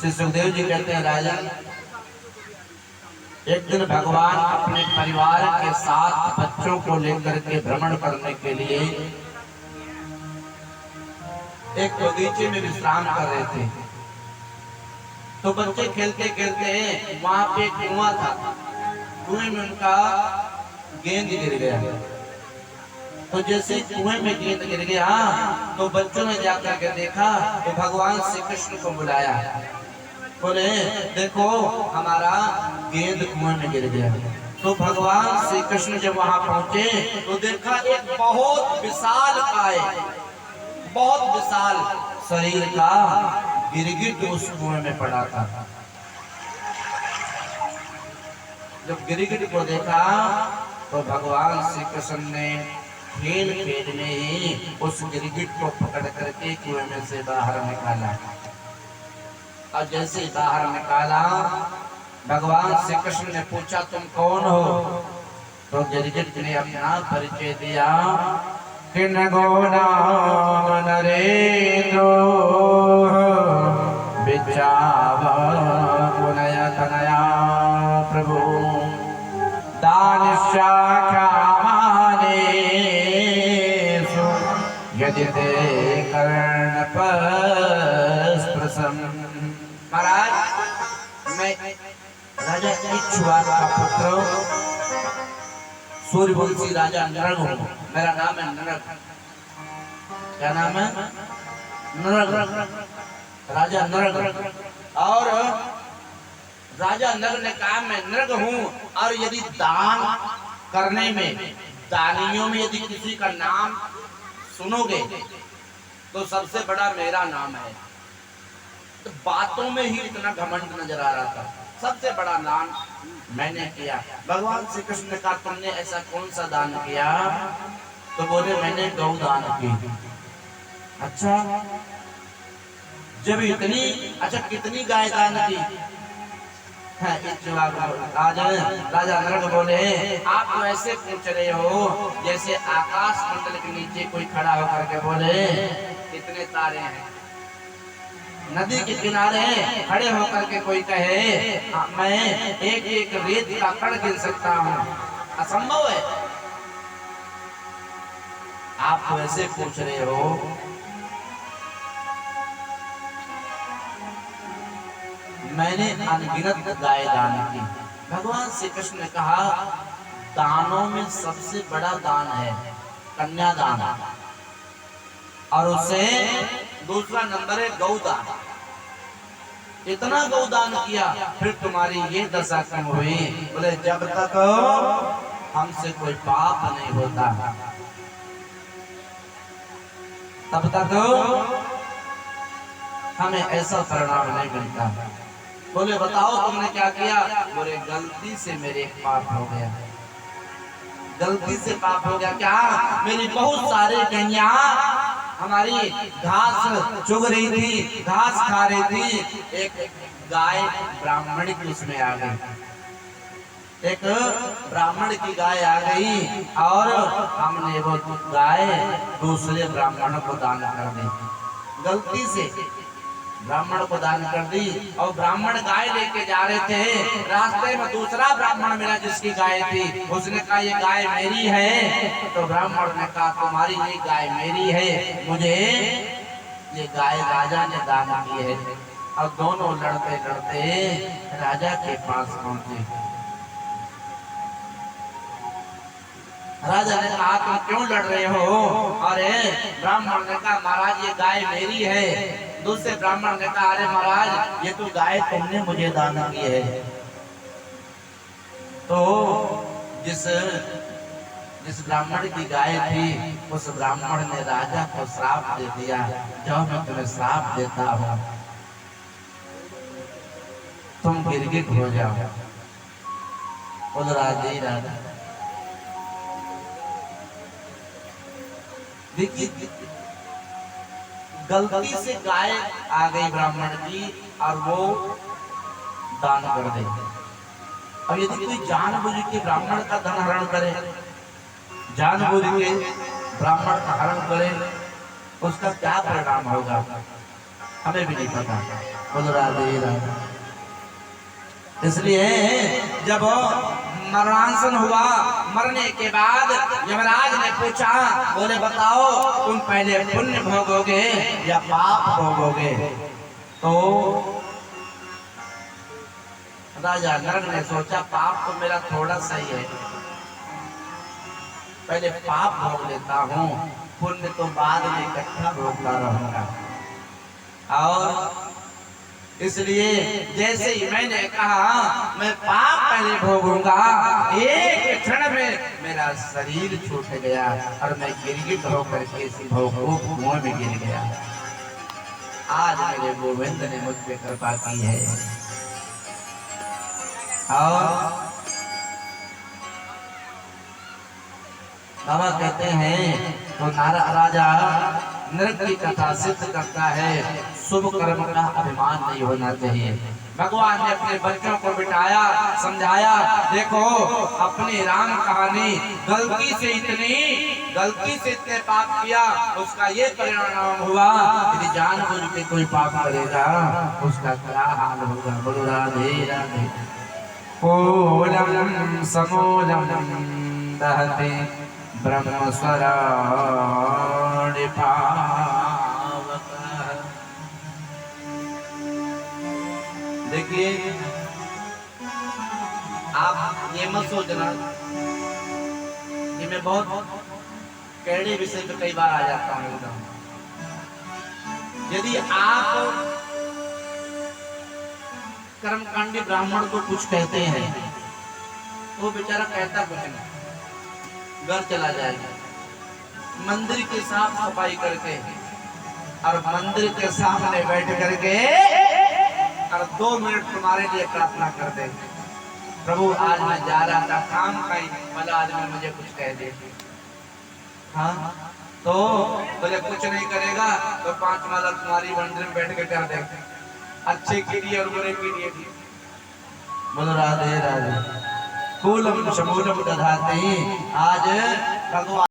श्री सुखदेव जी कहते हैं राजन, एक दिन भगवान अपने परिवार के साथ बच्चों को लेकर के भ्रमण करने के लिए एक बगीचे में विश्राम कर रहे थे। तो बच्चे खेलते खेलते वहां पे एक कुआं था, कुएं में उनका गेंद गिर गया। तो जैसे कुएं में गेंद गिर गया तो बच्चों ने जाकर के देखा तो भगवान श्री कृष्ण को बुलाया, बोले देखो हमारा गेंद कुएं में गिर गया। तो भगवान श्री कृष्ण जब वहां पहुंचे तो देखा एक बहुत विशाल काय, बहुत विशाल शरीर का गिरगिट उस कुएं में पड़ा था। जब गिरगिट को देखा तो भगवान श्री कृष्ण ने खेल खेल में ही उस गिरगिट को पकड़ करके कुएं में से बाहर निकाला। और जैसे बाहर निकाला भगवान श्री कृष्ण ने पूछा तुम कौन हो? तो गिरगिट ने अपना परिचय दिया कि नगो नाम नरेंद्रो विचावा गुनया तनया प्रभु दानिशा कामाने यदि ते कर्ण पस्प्रसम। महाराज मैं राजा इक्ष्वाक का पुत्र सूर्यवंशी राजा नरग हूँ। मेरा नाम है नरग। क्या नाम है? नरग, राजा नरग। और राजा नरग ने कहा मैं नरग हूँ और यदि दान करने में, दानियों में यदि किसी का नाम सुनोगे तो सबसे बड़ा मेरा नाम है। तो बातों में ही इतना घमंड नजर आ रहा था, सबसे बड़ा दान मैंने किया। भगवान श्री कृष्ण ने कहा तुमने ऐसा कौन सा दान किया? तो बोले मैंने गौ दान की। अच्छा जब इतनी, अच्छा कितनी गाय दान की? राजा नरक बोले आप तो ऐसे पूछ रहे हो जैसे आकाश मंडल के नीचे कोई खड़ा होकर के बोले कितने तारे हैं। नदी के किनारे खड़े होकर के कोई कहे मैं एक एक रेत का कण गिन सकता हूँ, असंभव है। आप तो ऐसे पूछ रहे हो। मैंने अनगिनत गाय दान की। भगवान श्री कृष्ण ने कहा दानों में सबसे बड़ा दान है कन्यादान, और उससे दूसरा नंबर है गौदान। इतना गौदान किया फिर तुम्हारी ये दशा क्यों हुई? बोले जब तक हमसे कोई पाप नहीं होता तब तक हमें ऐसा परिणाम नहीं मिलता। बोले बताओ तुमने क्या किया? बोले गलती से मेरे एक पाप हो गया, गलती से पाप हो गया। क्या? मेरी बहुत सारी गैया हमारी घास चुग रही थी, घास खा रही थी। एक गाय ब्राह्मण की उसमें आ गई, एक ब्राह्मण की गाय आ गई और हमने वो गाय दूसरे ब्राह्मण को दान कर दी। गलती से ब्राह्मण को दान कर दी और ब्राह्मण गाय लेके जा रहे थे, रास्ते में दूसरा ब्राह्मण मिला जिसकी गाय थी। उसने कहा ये गाय मेरी है। तो ब्राह्मण ने कहा तुम्हारी ये गाय मेरी है, मुझे ये गाय राजा ने दान की है। और दोनों लड़ते लड़ते राजा के पास पहुंचे। राजा ने कहा तुम क्यों लड़ रहे हो? अरे ब्राह्मण ने कहा महाराज ये गाय मेरी है। दूसरे ब्राह्मण ने कहा अरे महाराज ये तो गाय तुमने मुझे दान की है। तो जिस ब्राह्मण की गाय थी उस ब्राह्मण ने राजा को श्राप दे दिया, जाओ मैं तुम्हें श्राप देता हूँ, तुम गिरगिट हो जाओ। बोल राजे राजा। देखिए गलती से गाय आ गई ब्राह्मण की और वो दान कर दे। अब यदि कोई जानबूझ के ब्राह्मण का धन हरण करे, जानबूझ के ब्राह्मण का हरण करे, उसका क्या परिणाम होगा हमें भी नहीं पता। बोलो राधे राधे। इसलिए जब मरणांसन हुआ, मरने के बाद यमराज ने पूछा, बोले बताओ तुम पहले पुण्य भोगोगे या पाप भोगोगे? तो राजा नरक ने सोचा पाप तो मेरा थोड़ा सा ही है, पहले पाप भोग लेता हूँ, पुण्य तो बाद में इकट्ठा भोगता रहूंगा। और इसलिए जैसे ही मैंने कहा मैं पाप पहले भोगूंगा, एक क्षण में मेरा शरीर छूट गया और मैं गिरगिट होकर के कुएं में गिर गया। आज मेरे गोविंद ने मुझ पे कृपा की है। और बाबा कहते हैं तो राजा नरक की कथा सिद्ध करता है, शुभ कर्म का अभिमान नहीं होना चाहिए। भगवान ने अपने बच्चों को बिठाया, समझाया, देखो अपनी राम कहानी, गलती से इतने पाप किया, उसका ये परिणाम हुआ। यदि जानबूझ के कोई पाप करेगा उसका क्या हाल होगा? बोलो राधे राधे। कोलम समूलम दहते ब्रह्म स्वराणि पावक। देखिए आप ये मत सोचना कि मैं बहुत कैड़े विषय पे कई बार आ जाता हूँ एकदम। यदि आप कर्मकांडी ब्राह्मण को कुछ कहते हैं तो बेचारा कहता कुछ नहीं, घर चला जाएगा, मंदिर की साफ सफाई करके और मंदिर के सामने बैठ करके और 2 मिनट तुम्हारे लिए प्रार्थना कर दे, प्रभु आज मैं जा रहा था काम का ही भला आदमी मुझे कुछ कह दे। हाँ तो बोले कुछ नहीं करेगा तो 5 माला तुम्हारी मंदिर में बैठ के कर दे, अच्छे के लिए और बुरे के लिए भी। बोलो राधे राधे। कूलम समूलम दधाते। आज भगवान